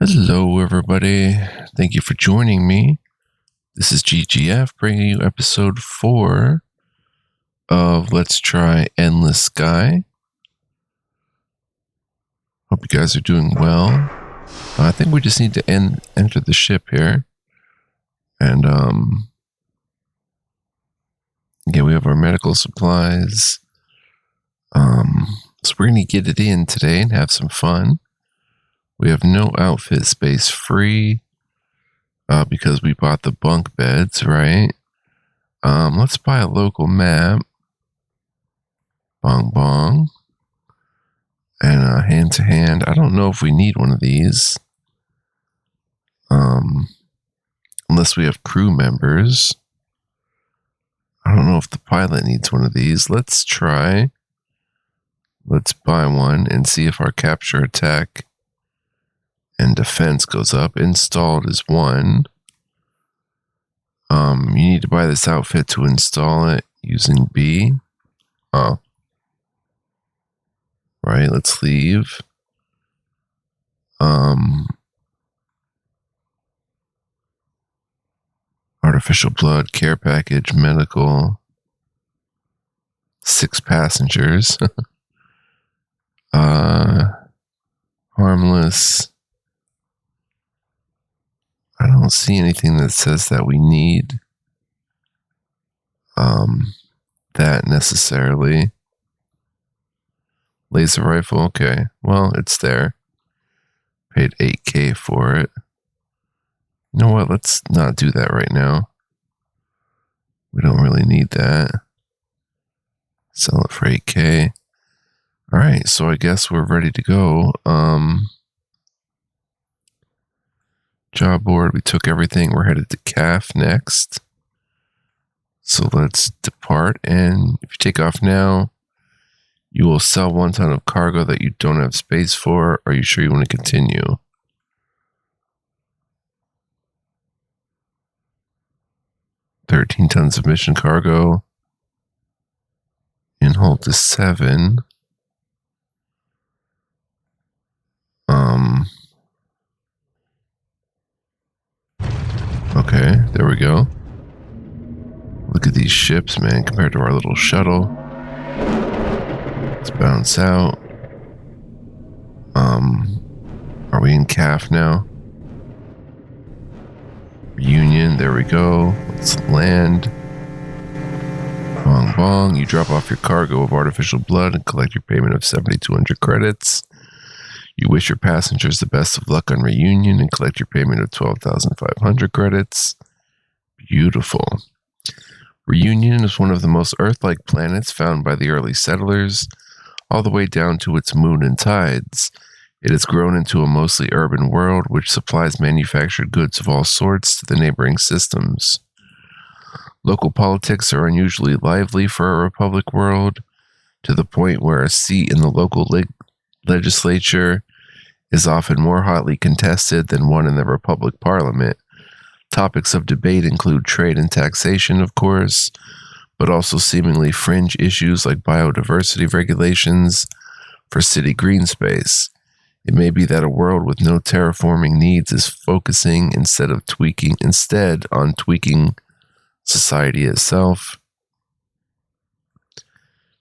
Hello, everybody. Thank you for joining me. This is GGF bringing you episode 4 of Let's Try Endless Sky. Hope you guys are doing well. I think we just need to enter the ship here. And, yeah, we have our medical supplies. So we're going to get it in today and have some fun. We have no outfit space free. Because we bought the bunk beds, right? Let's buy a local map. Bong bong. And hand to hand. I don't know if we need one of these. Unless we have crew members. I don't know if the pilot needs one of these. Let's try. Let's buy one and see if our capture attack and defense goes up. Installed is 1. You need to buy this outfit to install it using B. Oh. Right, let's leave. Artificial blood, care package, medical. 6 passengers. Harmless. I don't see anything that says that we need that necessarily. Laser rifle, okay. Well, it's there. Paid $8K for it. You know what? Let's not do that right now. We don't really need that. Sell it for $8K. Alright, so I guess we're ready to go. Job board, we took everything. We're headed to CAF next. So let's depart, and if you take off now, you will sell 1 ton of cargo that you don't have space for. Are you sure you want to continue? $13 tons of mission cargo. In hold to 7. Okay, there we go. Look at these ships, man, compared to our little shuttle. Let's bounce out. Are we in CAF now? Reunion, there we go. Let's land. Bong bong. You drop off your cargo of artificial blood and collect your payment of 7,200 credits. You wish your passengers the best of luck on reunion and collect your payment of 12,500 credits. Beautiful. Reunion is one of the most Earth-like planets found by the early settlers, all the way down to its moon and tides. It has grown into a mostly urban world which supplies manufactured goods of all sorts to the neighboring systems. Local politics are unusually lively for a republic world, to the point where a seat in the local legislature is often more hotly contested than one in the republic parliament. Topics of debate include trade and taxation, of course, but also seemingly fringe issues like biodiversity regulations for city green space. It may be that a world with no terraforming needs is focusing instead on tweaking society itself.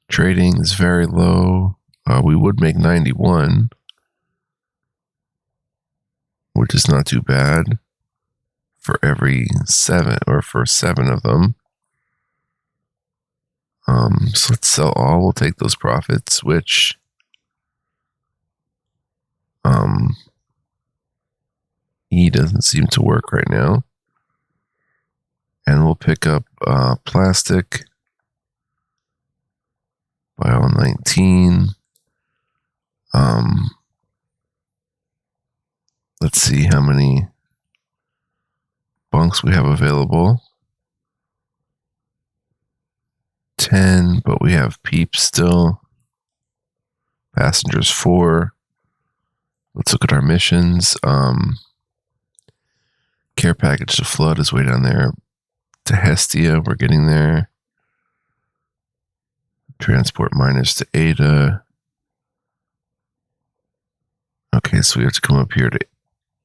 Trading is very low. We would make 91, which is not too bad for every 7 or for 7 of them. So let's sell all. We'll take those profits, which E doesn't seem to work right now. And we'll pick up plastic. Buy all 19. Let's see how many bunks we have available. 10, but we have peeps still. Passengers 4. Let's look at our missions. Care package to flood is way down there. To Hestia, we're getting there. Transport miners to Ada. Okay, so we have to come up here to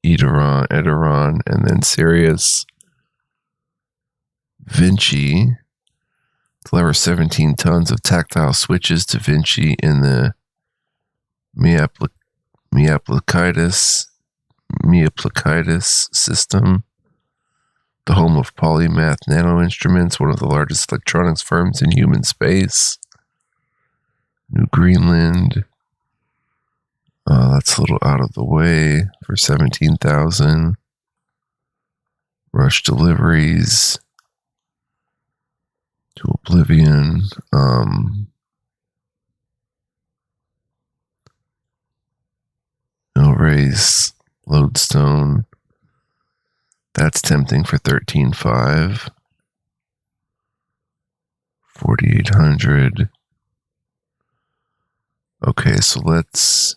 Ederon, and then Sirius. Vinci. Deliver 17 tons of tactile switches to Vinci in the Meapplicatus system, the home of Polymath Nano Instruments, one of the largest electronics firms in human space. New Greenland. That's a little out of the way for 17,000. Rush deliveries to Oblivion. No race. Lodestone. That's tempting for 13.5. 4,800. Okay, so let's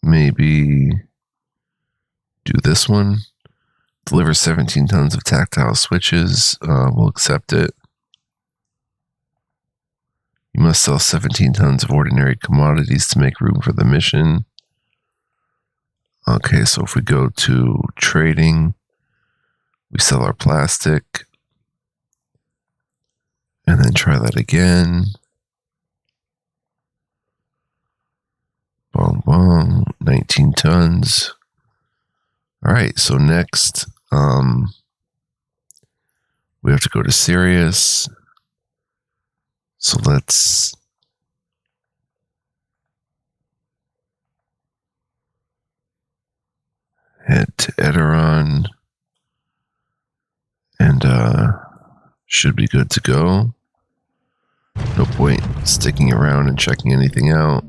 maybe do this one. Deliver 17 tons of tactile switches. We'll accept it. You must sell 17 tons of ordinary commodities to make room for the mission. Okay, so if we go to trading, we sell our plastic. And then try that again. Bong bong, 19 tons. All right, so next, we have to go to Sirius. So let's head to Ederon, and should be good to go. No point sticking around and checking anything out.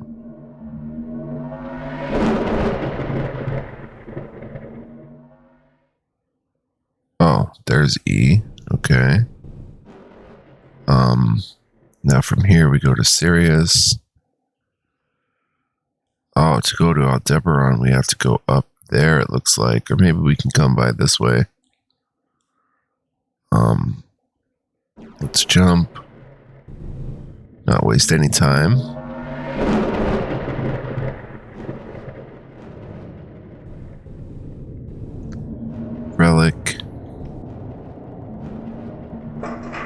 Oh, there's E. Okay. Now from here we go to Sirius. Oh, to go to Aldebaran, we have to go up there, it looks like. Or maybe we can come by this way. Let's jump. Not waste any time. Relic.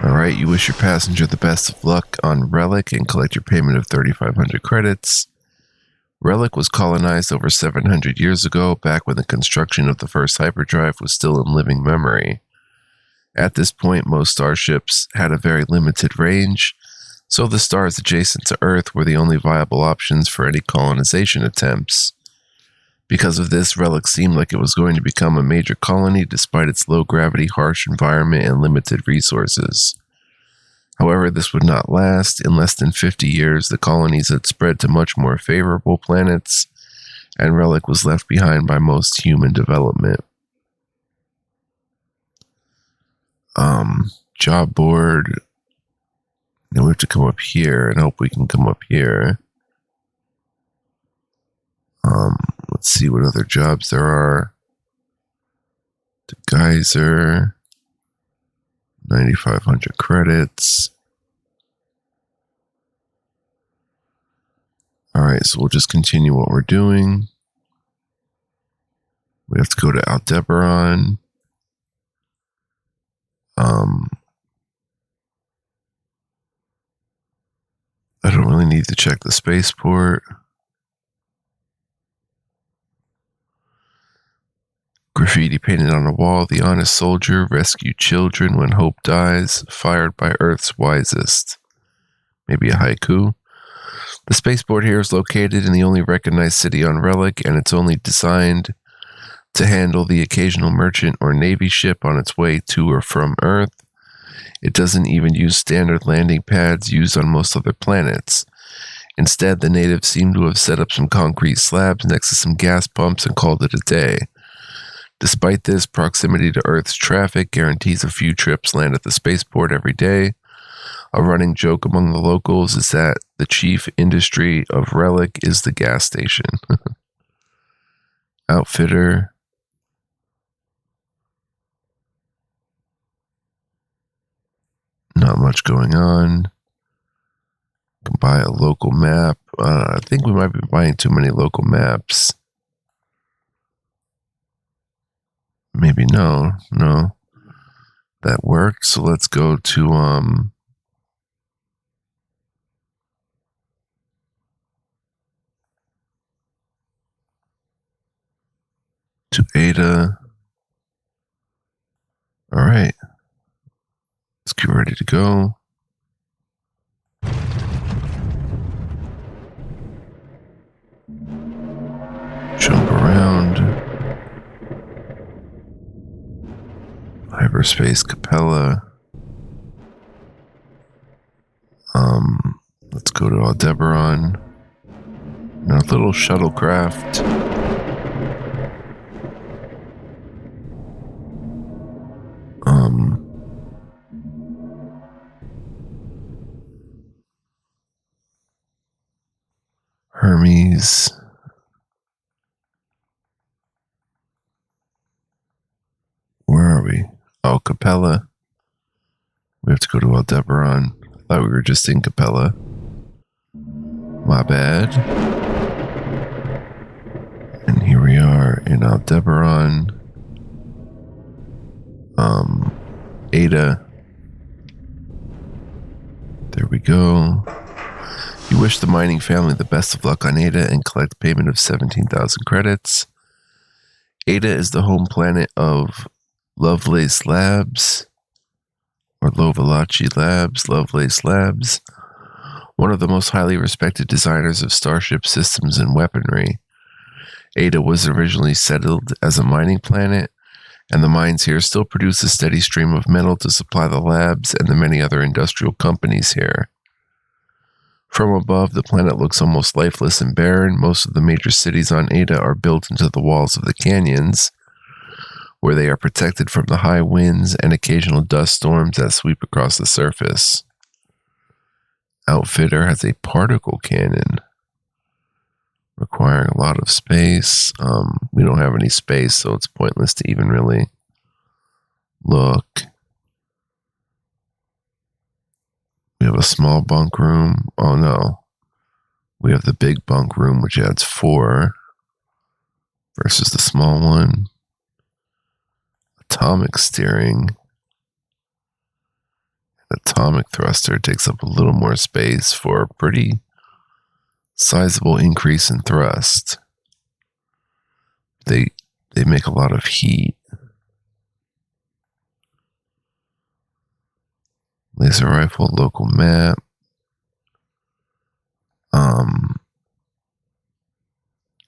Alright, you wish your passenger the best of luck on Relic and collect your payment of 3,500 credits. Relic was colonized over 700 years ago, back when the construction of the first hyperdrive was still in living memory. At this point, most starships had a very limited range, so the stars adjacent to Earth were the only viable options for any colonization attempts. Because of this, Relic seemed like it was going to become a major colony despite its low-gravity, harsh environment and limited resources. However, this would not last. In less than 50 years, the colonies had spread to much more favorable planets, and Relic was left behind by most human development. Job board. Now we have to come up here and hope we can come up here. Let's see what other jobs there are. The Geyser. 9,500 credits. Alright, so we'll just continue what we're doing. We have to go to Aldebaran. I don't really need to check the spaceport. Graffiti painted on a wall: the honest soldier, rescue children when hope dies, fired by Earth's wisest. Maybe a haiku. The spaceport here is located in the only recognized city on Relic, and it's only designed to handle the occasional merchant or navy ship on its way to or from Earth. It doesn't even use standard landing pads used on most other planets. Instead, the natives seem to have set up some concrete slabs next to some gas pumps and called it a day. Despite this, proximity to Earth's traffic guarantees a few trips land at the spaceport every day. A running joke among the locals is that the chief industry of Relic is the gas station. Outfitter. Not much going on. Can buy a local map. I think we might be buying too many local maps. Maybe no. That worked. So let's go to Ada. All right. Let's get ready to go. Jump around. Hyperspace Capella. Let's go to Aldebaran. Our little shuttlecraft. Hermes. Where are we? Oh, Capella. We have to go to Aldebaran. I thought we were just in Capella. My bad. And here we are in Aldebaran. Ada. There we go. You wish the mining family the best of luck on Ada and collect payment of 17,000 credits. Ada is the home planet of Lovelace Labs, or Lovelace Labs, one of the most highly respected designers of starship systems and weaponry. Ada was originally settled as a mining planet, and the mines here still produce a steady stream of metal to supply the labs and the many other industrial companies here. From above, the planet looks almost lifeless and barren. Most of the major cities on Ada are built into the walls of the canyons, where they are protected from the high winds and occasional dust storms that sweep across the surface. Outfitter has a particle cannon, requiring a lot of space. We don't have any space, so it's pointless to even really look. We have a small bunk room. Oh no. We have the big bunk room, which adds 4 versus the small one. Atomic steering. Atomic thruster takes up a little more space for a pretty sizable increase in thrust. They make a lot of heat. Laser rifle, local map.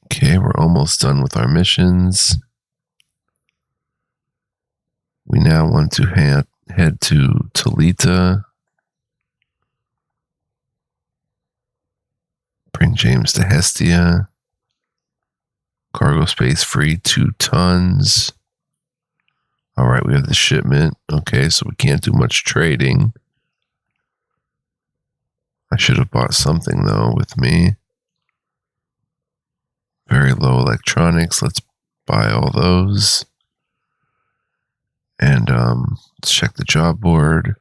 Okay, we're almost done with our missions. We now want to head to Talita. Bring James to Hestia. Cargo space free 2 tons. All right, we have the shipment. Okay, so we can't do much trading. I should have bought something, though, with me. Very low electronics. Let's buy all those. And let's check the job board.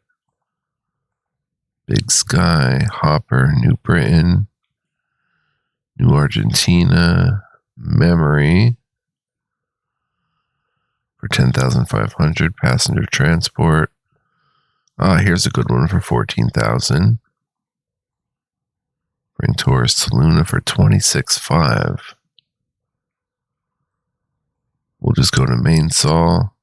Big Sky, Hopper, New Britain, New Argentina, Memory for 10,500, passenger transport. Here's a good one for 14,000. Bring tourists to Luna for 26,500. We'll just go to Mainsail.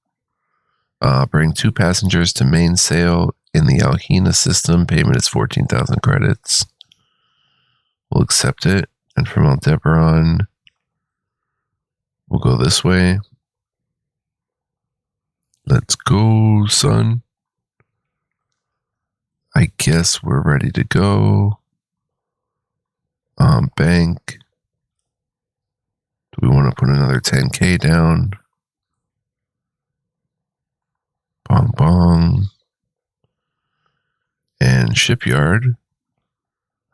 Bring 2 passengers to Mainsail in the Alhena system. Payment is 14,000 credits. We'll accept it. And from Aldebaran, we'll go this way. Let's go, son. I guess we're ready to go. Bank. Do we want to put another 10K down? Bong bong. And shipyard.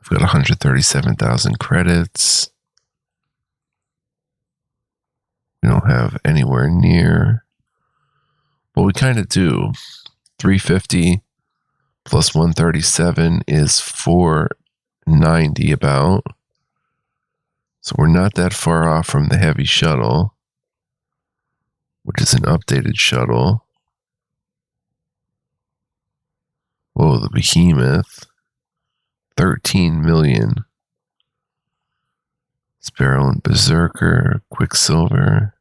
I've got 137,000 credits. We don't have anywhere near. Well, we kind of do. 350 plus 137 is 490 about. So we're not that far off from the heavy shuttle. which is an updated shuttle. Whoa, the Behemoth. 13 million. Sparrow and Berserker, Quicksilver.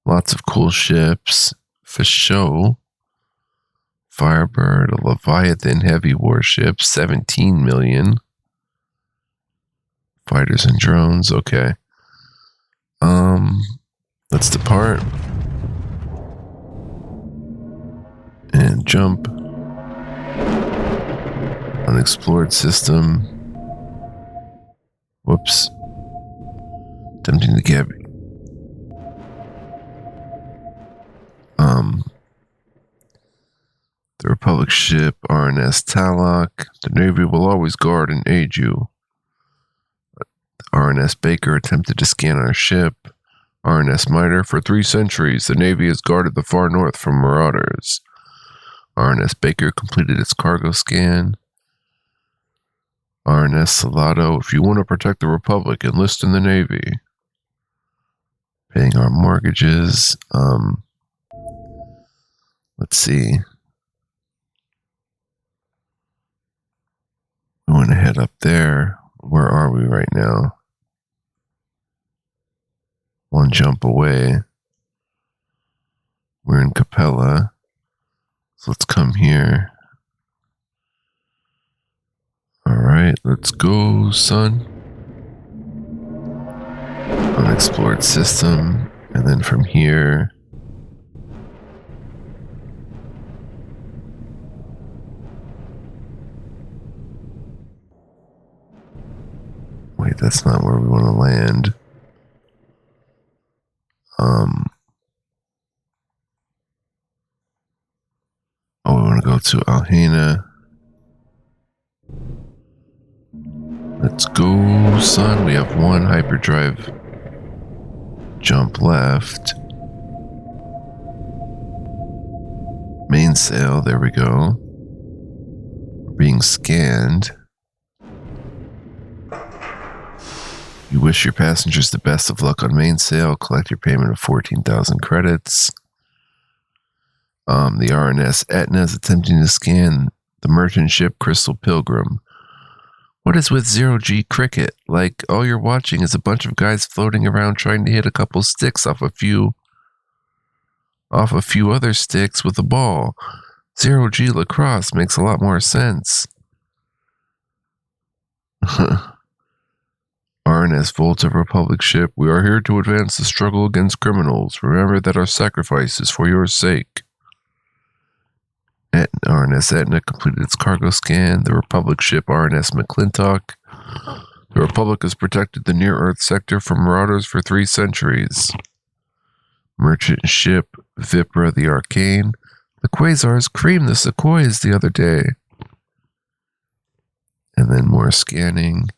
Lots of cool ships. For show. Firebird, a Leviathan heavy warship, 17 million. Fighters and drones, okay. Let's depart. And jump. Unexplored system. Whoops. Attempting to get. The Republic ship, RNS Talok. The Navy will always guard and aid you. RNS Baker attempted to scan our ship. RNS Miter, for 3 centuries, the Navy has guarded the far north from marauders. RNS Baker completed its cargo scan. RNS Salado, if you want to protect the Republic, enlist in the Navy. Paying our mortgages. Let's see. We want to head up there. Where are we right now? One jump away. We're in Capella. So let's come here. Alright, let's go, sunnn. Unexplored system. And then from here. Wait, that's not where we want to land. Oh, we want to go to Alhena. Let's go, sunnn. We have 1 hyperdrive jump left. Mainsail, there we go. We're being scanned. You wish your passengers the best of luck on mainsail. Collect your payment of 14,000 credits. The RNS Etna is attempting to scan the merchant ship Crystal Pilgrim. What is with zero-G cricket? Like, all you're watching is a bunch of guys floating around trying to hit a couple sticks off a few other sticks with a ball. Zero-G lacrosse makes a lot more sense. RNS Volta Republic ship, we are here to advance the struggle against criminals. Remember that our sacrifice is for your sake. RNS Etna completed its cargo scan. The Republic ship RNS McClintock. The Republic has protected the near-Earth sector from marauders for 3 centuries. Merchant ship Vipra the Arcane. The Quasars creamed the Sequoias the other day. And then more scanning.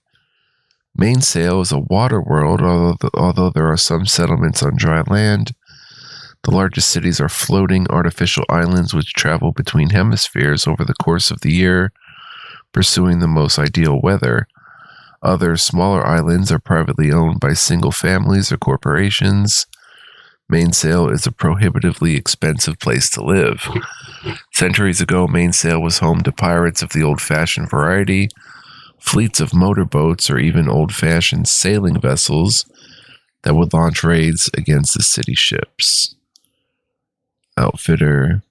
Mainsail is a water world, although there are some settlements on dry land. The largest cities are floating artificial islands which travel between hemispheres over the course of the year, pursuing the most ideal weather. Other smaller islands are privately owned by single families or corporations. Mainsail is a prohibitively expensive place to live. Centuries ago, Mainsail was home to pirates of the old-fashioned variety, fleets of motorboats, or even old-fashioned sailing vessels that would launch raids against the city ships. Outfitter.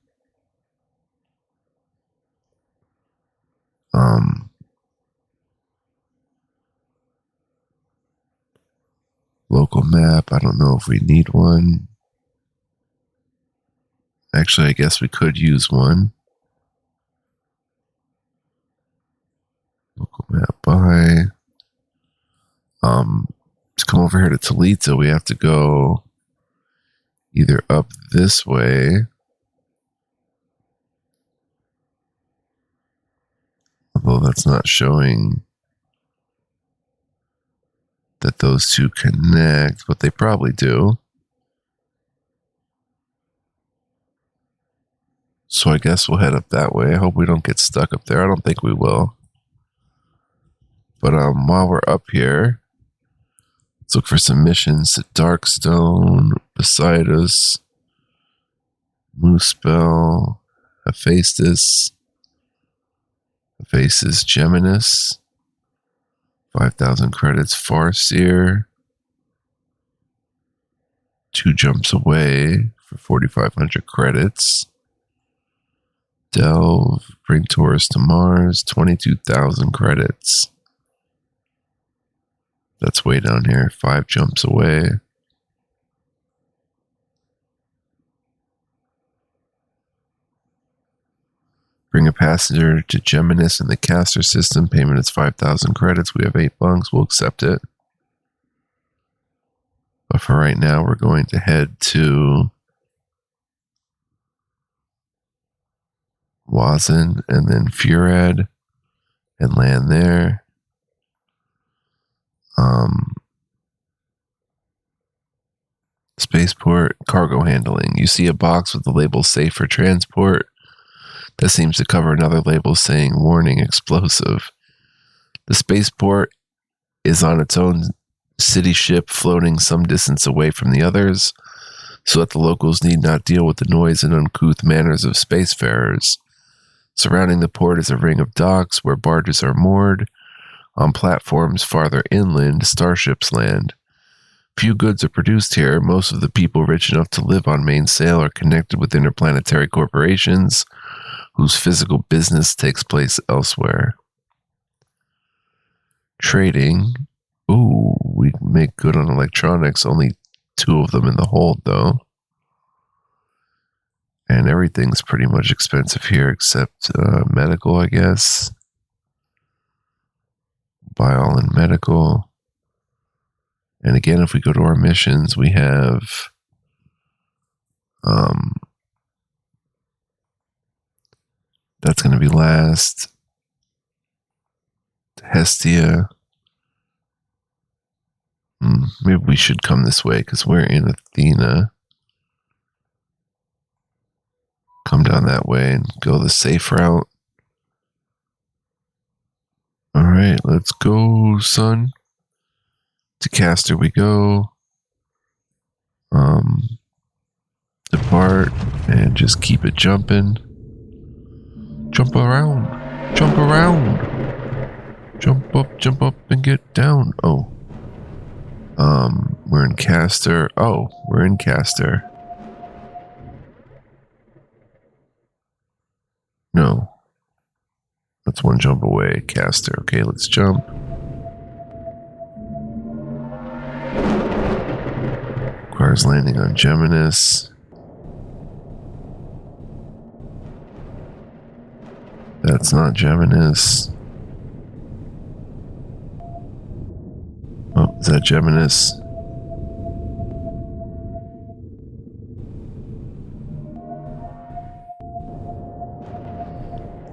Local map. I don't know if we need one. Actually, I guess we could use one. Local map by. To come over here to Toledo, we have to go either up this way. Although that's not showing that those two connect, but they probably do. So I guess we'll head up that way. I hope we don't get stuck up there. I don't think we will. But while we're up here, Let's look for some missions to Darkstone, Poseidus, Moosebell, Hephaestus, Geminis, 5,000 credits, Farseer, 2 jumps away for 4,500 credits. Delve, bring Taurus to Mars, 22,000 credits. That's way down here, 5 jumps away. Bring a passenger to Geminis in the Castor system. Payment is 5,000 credits. We have 8 bunks. We'll accept it. But for right now, we're going to head to Wazin and then Furad and land there. Spaceport, cargo handling. You see a box with the label safe for transport. That seems to cover another label saying warning explosive. The spaceport is on its own city ship floating some distance away from the others, so that the locals need not deal with the noise and uncouth manners of spacefarers. Surrounding the port is a ring of docks where barges are moored. On platforms farther inland, starships land. Few goods are produced here. Most of the people rich enough to live on Mainsail are connected with interplanetary corporations whose physical business takes place elsewhere. Trading. Ooh, we make good on electronics. Only 2 of them in the hold, though. And everything's pretty much expensive here except medical, I guess. Buy all in medical. And again, if we go to our missions, we have that's going to be last. Hestia. Maybe we should come this way because we're in Athena. Come down that way and go the safe route. All right, let's go, sunnn. To Castor we go. Depart and just keep it jumping. Jump around. Jump around. Jump up and get down. Oh. We're in Castor. Oh, we're in Castor. No. That's 1 jump away. Castor. Okay, let's jump. Requires landing on Geminis. That's not Geminis. Oh, is that Geminis?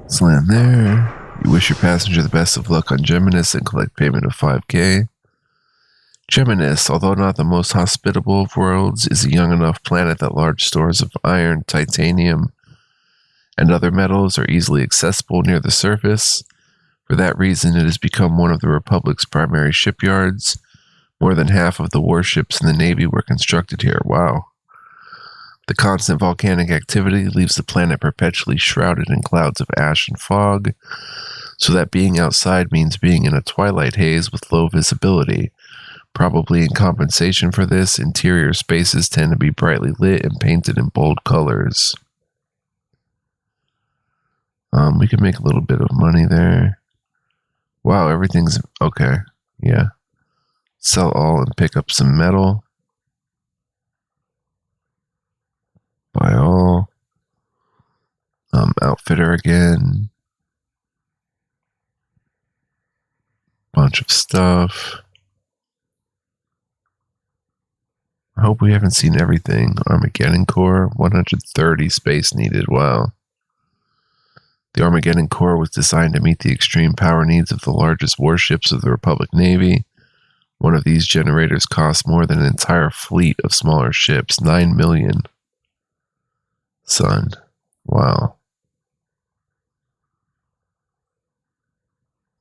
Let's land there. You wish your passenger the best of luck on Geminis and collect payment of 5K. Geminis, although not the most hospitable of worlds, is a young enough planet that large stores of iron, titanium, and other metals are easily accessible near the surface. For that reason, it has become one of the Republic's primary shipyards. More than half of the warships in the Navy were constructed here. Wow. The constant volcanic activity leaves the planet perpetually shrouded in clouds of ash and fog, so that being outside means being in a twilight haze with low visibility. Probably in compensation for this, interior spaces tend to be brightly lit and painted in bold colors. We can make a little bit of money there. Wow, everything's okay. Yeah. Sell all and pick up some metal. Buy all. Outfitter again. Bunch of stuff. I hope we haven't seen everything. Armageddon Core, 130 space needed. Wow. The Armageddon Core was designed to meet the extreme power needs of the largest warships of the Republic Navy. One of these generators costs more than an entire fleet of smaller ships, 9 million. Sunnn. Wow.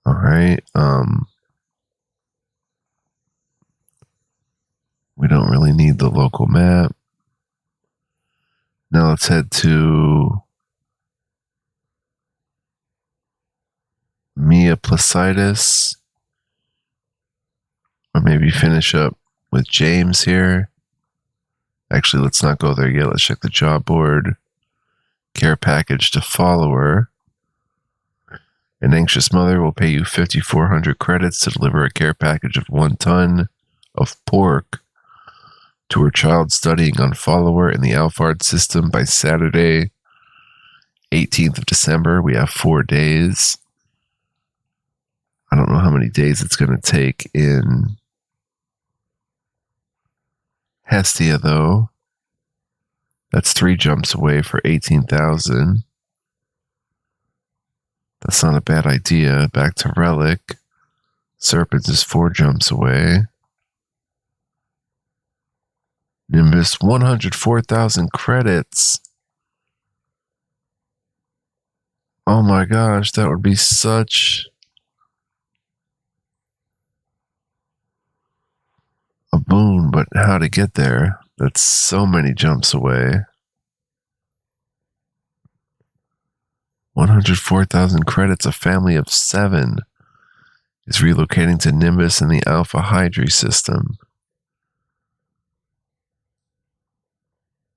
All right. We don't really need the local map. Now let's head to Mia Placidus. Or maybe finish up with James here. Actually, let's not go there yet. Let's check the job board. Care package to follower. An anxious mother will pay you 5,400 credits to deliver a care package of 1 ton of pork to her child studying on follower in the Alphard system by Saturday, 18th of December. We have 4 days. I don't know how many days it's going to take in Hestia, though. That's 3 jumps away for 18,000. That's not a bad idea. Back to Relic. Serpents is 4 jumps away. Nimbus, 104,000 credits. Oh my gosh, that would be such a boon, but how to get there? That's so many jumps away. 104,000 credits, a family of 7 is relocating to Nimbus in the Alpha Hydri system.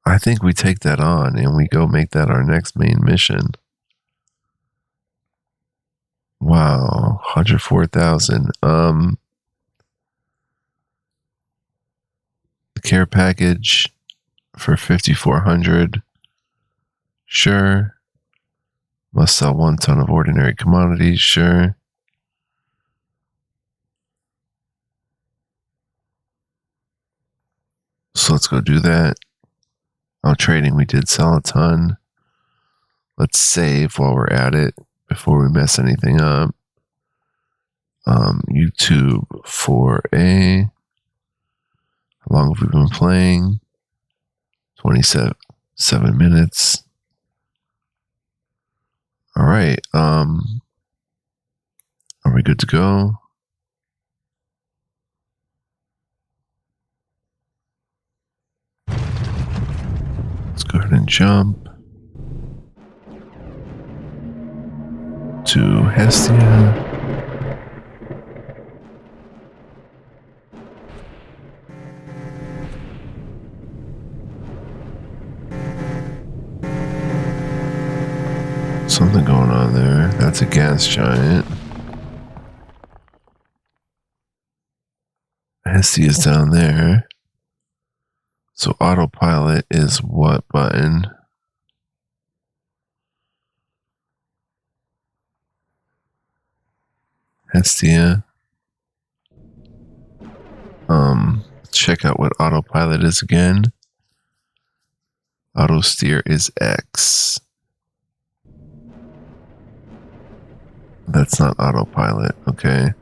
I think we take that on and we go make that our next main mission. Wow, 104,000. The care package for 5,400. Sure. Must sell 1 ton of ordinary commodities. Sure. So let's go do that. Oh, trading, we did sell a ton. Let's save while we're at it before we mess anything up. YouTube 4A. How long have we been playing? 27 minutes. All right. Are we good to go? Let's go ahead and jump to Hestia. Something going on there. That's a gas giant. Hestia is down there. So autopilot is what button? Hestia. Check out what autopilot is again. Auto steer is X. That's not autopilot, okay.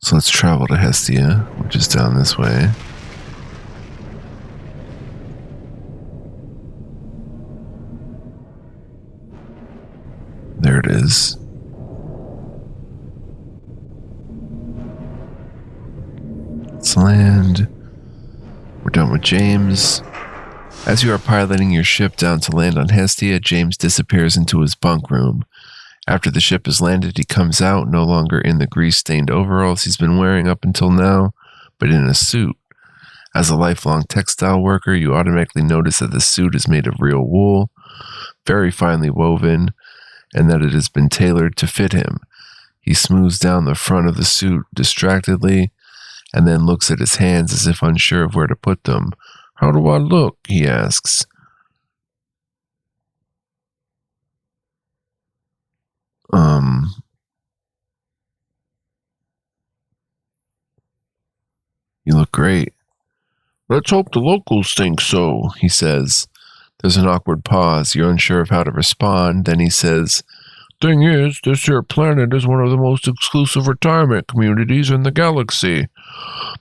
So let's travel to Hestia, which is down this way. There it is. Let's land. We're done with James. As you are piloting your ship down to land on Hestia, James disappears into his bunk room. After the ship has landed, he comes out, no longer in the grease-stained overalls he's been wearing up until now, but in a suit. As a lifelong textile worker, you automatically notice that the suit is made of real wool, very finely woven, and that it has been tailored to fit him. He smooths down the front of the suit distractedly, and then looks at his hands as if unsure of where to put them. "How do I look?" he asks. You look great. "Let's hope the locals think so," he says. There's an awkward pause. You're unsure of how to respond. Then he says, Thing is, this here planet is one of the most exclusive retirement communities in the galaxy.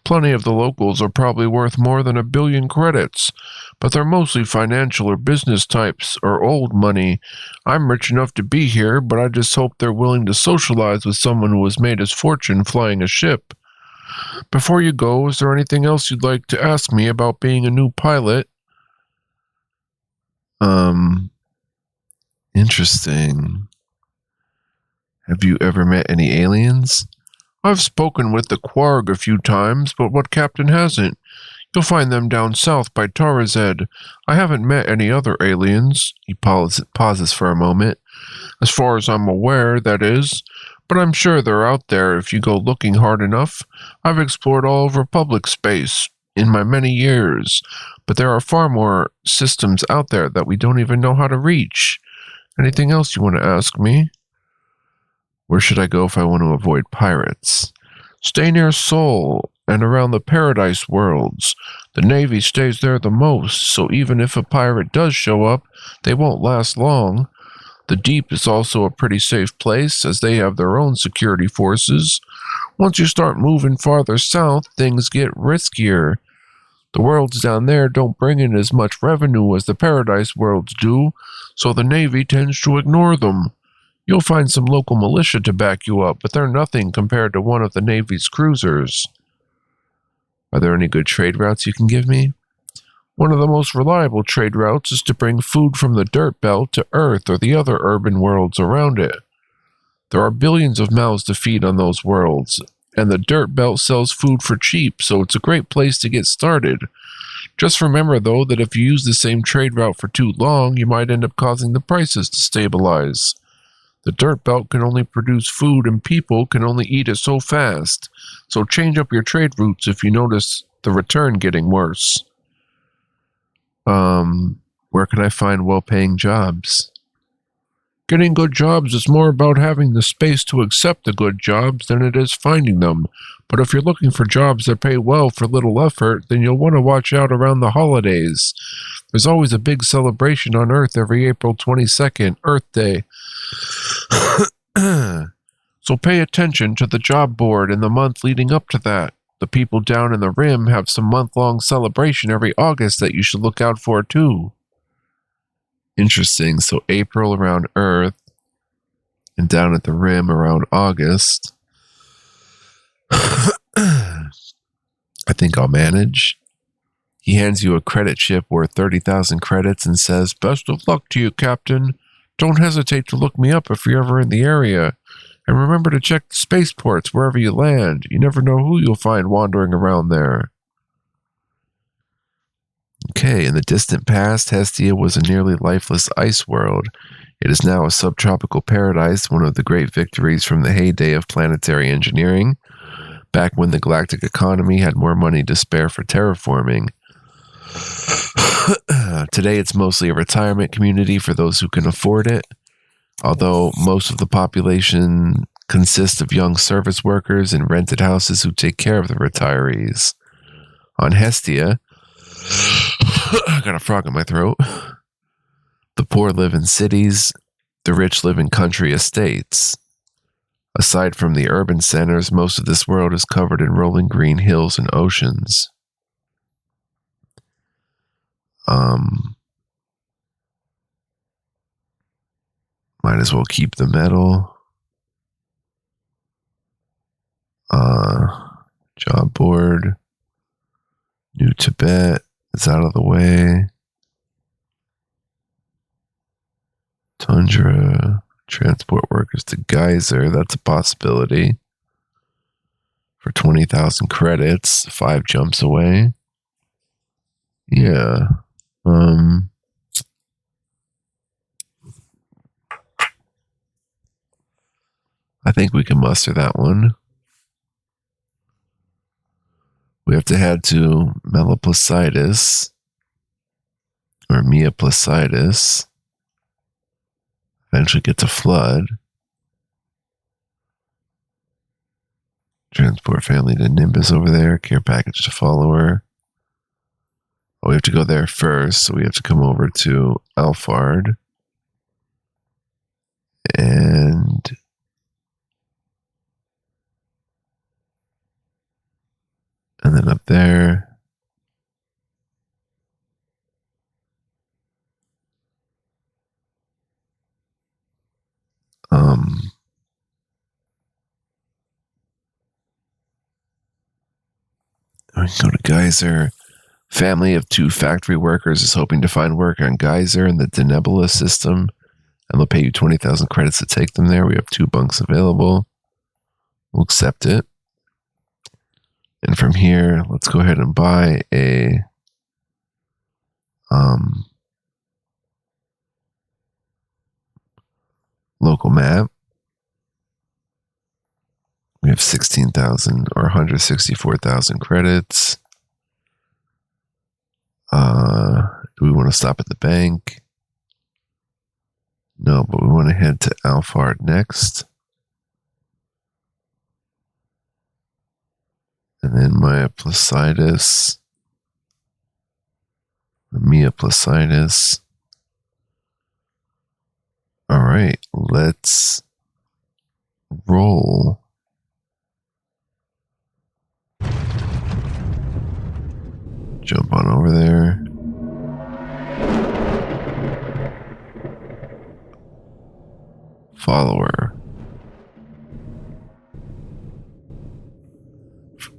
Plenty of the locals are probably worth more than 1 billion credits, but they're mostly financial or business types or old money. I'm rich enough to be here, but I just hope they're willing to socialize with someone who has made his fortune flying a ship. Before you go, is there anything else you'd like to ask me about being a new pilot? Interesting. Have you ever met any aliens? I've spoken with the Quarg a few times, but what captain hasn't? You'll find them down south by Tarazed. I haven't met any other aliens. He pauses for a moment. As far as I'm aware, that is. But I'm sure they're out there if you go looking hard enough. I've explored all over public space in my many years, but there are far more systems out there that we don't even know how to reach. Anything else you want to ask me? Where should I go if I want to avoid pirates? Stay near Sol and around the Paradise Worlds. The Navy stays there the most, so even if a pirate does show up, they won't last long. The Deep is also a pretty safe place, as they have their own security forces. Once you start moving farther south, things get riskier. The worlds down there don't bring in as much revenue as the Paradise Worlds do, so the Navy tends to ignore them. You'll find some local militia to back you up, but they're nothing compared to one of the Navy's cruisers. Are there any good trade routes you can give me? One of the most reliable trade routes is to bring food from the Dirt Belt to Earth or the other urban worlds around it. There are billions of mouths to feed on those worlds, and the Dirt Belt sells food for cheap, so it's a great place to get started. Just remember, though, that if you use the same trade route for too long, you might end up causing the prices to stabilize. The Dirt Belt can only produce food and people can only eat it so fast, so change up your trade routes if you notice the return getting worse. Where can I find well-paying jobs? Getting good jobs is more about having the space to accept the good jobs than it is finding them. But if you're looking for jobs that pay well for little effort, then you'll want to watch out around the holidays. There's always a big celebration on Earth every April 22nd, Earth Day. So pay attention to the job board in the month leading up to that. The people down in the Rim have some month-long celebration every August that you should look out for too. Interesting. So April around Earth and down at the Rim around August. I think I'll manage. He hands you a credit chip worth 30,000 credits and says, "Best of luck to you, Captain. Don't hesitate to look me up if you're ever in the area. And remember to check the spaceports wherever you land. You never know who you'll find wandering around there." Okay, in the distant past, Hestia was a nearly lifeless ice world. It is now a subtropical paradise, one of the great victories from the heyday of planetary engineering, back when the galactic economy had more money to spare for terraforming. Today, it's mostly a retirement community for those who can afford it, although most of the population consists of young service workers in rented houses who take care of the retirees. On Hestia, I got a frog in my throat. The poor live in cities, the rich live in country estates. Aside from the urban centers, most of this world is covered in rolling green hills and oceans. Might as well keep the metal. Job board. New Tibet is out of the way. Tundra. Transport workers to Geyser. That's a possibility. For 20,000 credits. 5 jumps away. Yeah. I think we can muster that one. We have to head to Meloplacitus, or Meoplacitus. Eventually get to Flood. Transport family to Nimbus over there. Care package to Follower. Oh, we have to go there first, so we have to come over to Alphard. And then up there, we can go to Geyser. Family of 2 factory workers is hoping to find work on Geyser in the Denebula system, and they'll pay you 20,000 credits to take them there. We have 2 bunks available. We'll accept it. And from here, let's go ahead and buy a local map. We have 16,000 or 164,000 credits. Do we want to stop at the bank? No, but we want to head to Alphard next. And then Mia Placidus. All right, let's roll. Jump on over there. Follower.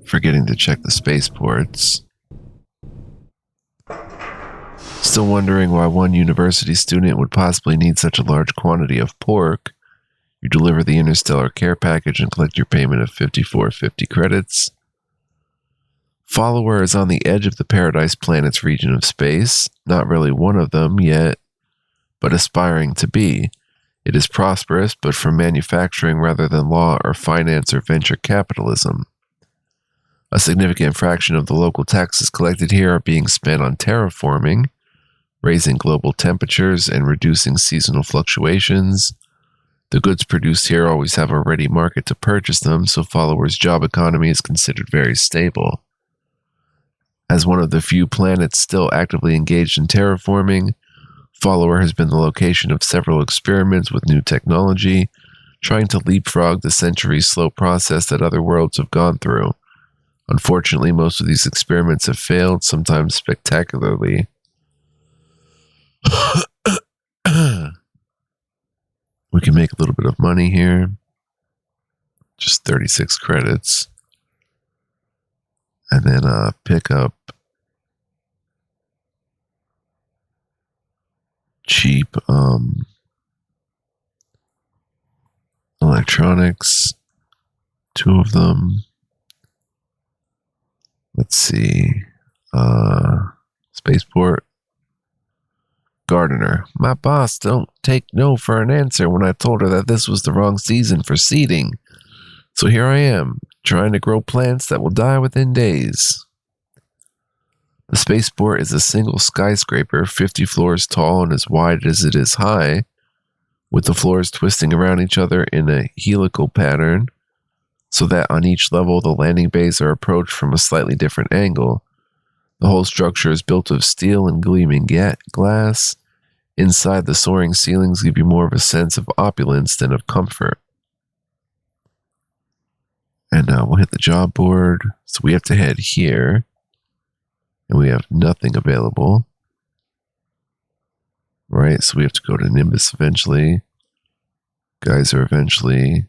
Forgetting to check the spaceports. Still wondering why one university student would possibly need such a large quantity of pork. You deliver the interstellar care package and collect your payment of 5450 credits. Follower is on the edge of the Paradise Planet's region of space. Not really one of them yet, but aspiring to be. It is prosperous, but from manufacturing rather than law or finance or venture capitalism. A significant fraction of the local taxes collected here are being spent on terraforming, raising global temperatures and reducing seasonal fluctuations. The goods produced here always have a ready market to purchase them, so Follower's job economy is considered very stable. As one of the few planets still actively engaged in terraforming, Follower has been the location of several experiments with new technology, trying to leapfrog the centuries-slow process that other worlds have gone through. Unfortunately, most of these experiments have failed, sometimes spectacularly. We can make a little bit of money here. Just 36 credits. And then pick up cheap electronics. 2 of them. Let's see. Spaceport. Gardener. My boss don't take no for an answer when I told her that this was the wrong season for seeding. So here I am, trying to grow plants that will die within days. The spaceport is a single skyscraper, 50 floors tall and as wide as it is high, with the floors twisting around each other in a helical pattern, so that on each level the landing bays are approached from a slightly different angle. The whole structure is built of steel and gleaming glass. Inside, the soaring ceilings give you more of a sense of opulence than of comfort. And we'll hit the job board. So we have to head here. And we have nothing available. Right, so we have to go to Nimbus eventually. Geyser eventually.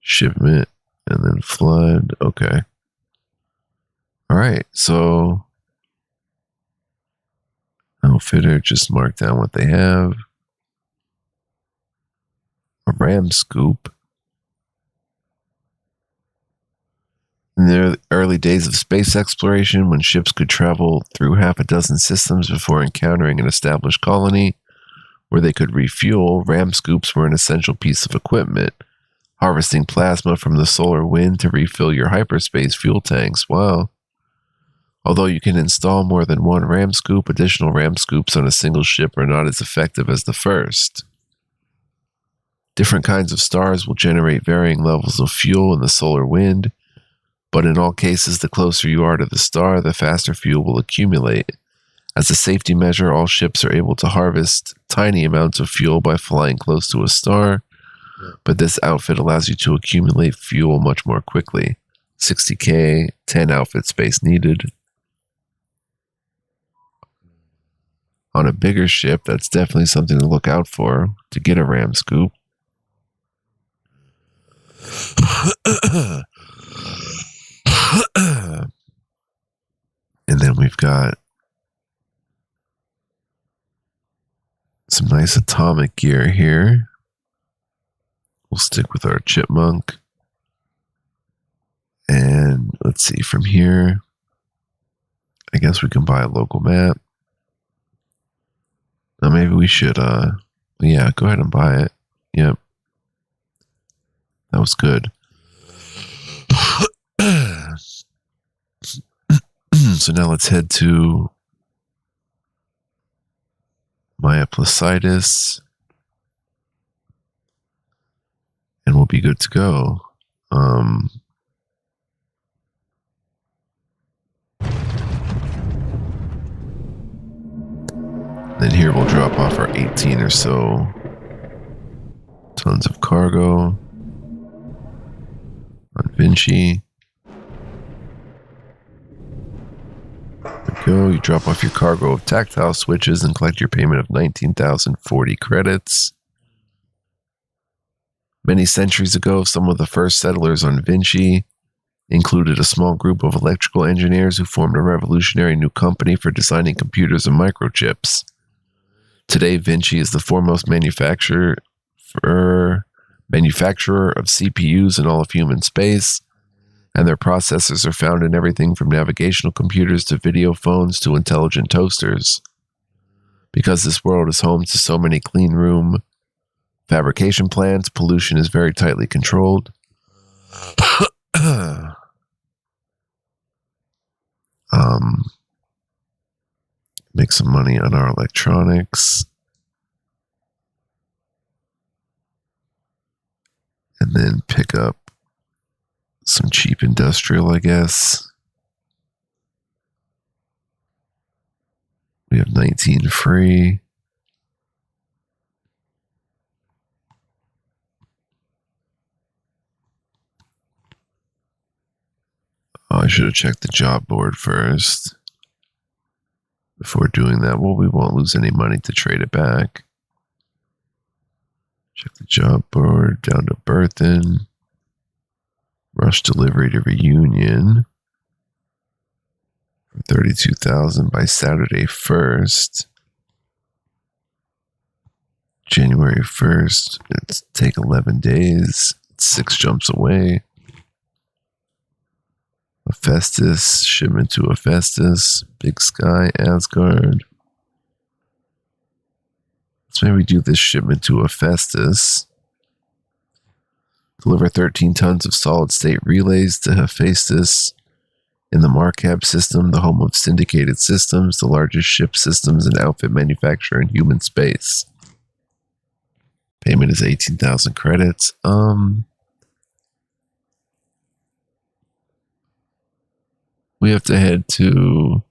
Shipment. And then flood. Okay. Alright, so outfitter, just mark down what they have. A ram scoop. In the early days of space exploration, when ships could travel through half a dozen systems before encountering an established colony where they could refuel, ram scoops were an essential piece of equipment, harvesting plasma from the solar wind to refill your hyperspace fuel tanks. Wow. Although you can install more than one ram scoop, additional ram scoops on a single ship are not as effective as the first. Different kinds of stars will generate varying levels of fuel in the solar wind, but in all cases, the closer you are to the star, the faster fuel will accumulate. As a safety measure, all ships are able to harvest tiny amounts of fuel by flying close to a star, but this outfit allows you to accumulate fuel much more quickly. 60k, 10 outfit space needed. On a bigger ship, that's definitely something to look out for to get a ram scoop. And then we've got some nice atomic gear here. We'll stick with our chipmunk. And let's see, from here, I guess we can buy a local map. Now maybe we should, yeah, go ahead and buy it. Yep. That was good. So now let's head to Maya Placidus, and we'll be good to go. Then here we'll drop off our 18 or so tons of cargo on Vinci. There we go. You drop off your cargo of tactile switches and collect your payment of 19,040 credits. Many centuries ago, some of the first settlers on Vinci included a small group of electrical engineers who formed a revolutionary new company for designing computers and microchips. Today, Vinci is the foremost manufacturer of CPUs in all of human space, and their processors are found in everything from navigational computers to video phones to intelligent toasters. Because this world is home to so many clean room fabrication plants, pollution is very tightly controlled. Make some money on our electronics. And then pick up some cheap industrial, I guess. We have 19 free. Oh, I should have checked the job board first before doing that. Well, we won't lose any money to trade it back. Check the job board down to Berthen. Rush delivery to Reunion for 32,000 by Saturday 1st. January 1st. It's take 11 days. It's 6 jumps away. Hephaestus, shipment to Hephaestus, Big Sky, Asgard. Let's maybe do this shipment to Hephaestus. Deliver 13 tons of solid-state relays to Hephaestus in the Marcab system, the home of syndicated systems, the largest ship systems and outfit manufacturer in human space. Payment is 18,000 credits. We have to head to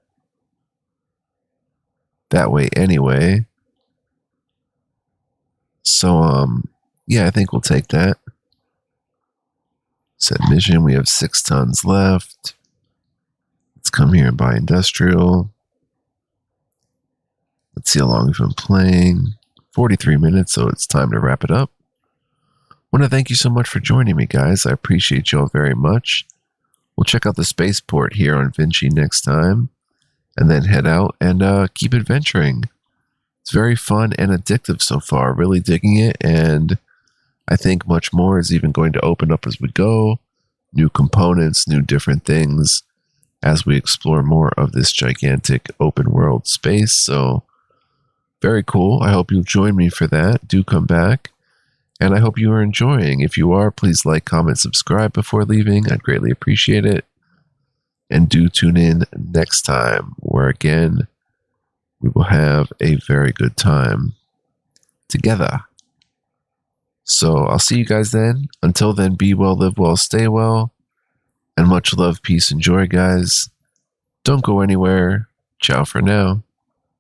that way anyway. So, yeah, I think we'll take that. Set mission, we have 6 tons left. Let's come here and buy industrial. Let's see how long we've been playing. 43 minutes, so it's time to wrap it up. I want to thank you so much for joining me, guys. I appreciate you all very much. We'll check out the spaceport here on Vinci next time, and then head out and keep adventuring. It's very fun and addictive so far. Really digging it, and I think much more is even going to open up as we go. New components, new different things as we explore more of this gigantic open world space. So, very cool. I hope you'll join me for that. Do come back. And I hope you are enjoying. If you are, please like, comment, subscribe before leaving. I'd greatly appreciate it. And do tune in next time, where again, we will have a very good time together. So I'll see you guys then. Until then, be well, live well, stay well. And much love, peace, and joy, guys. Don't go anywhere. Ciao for now.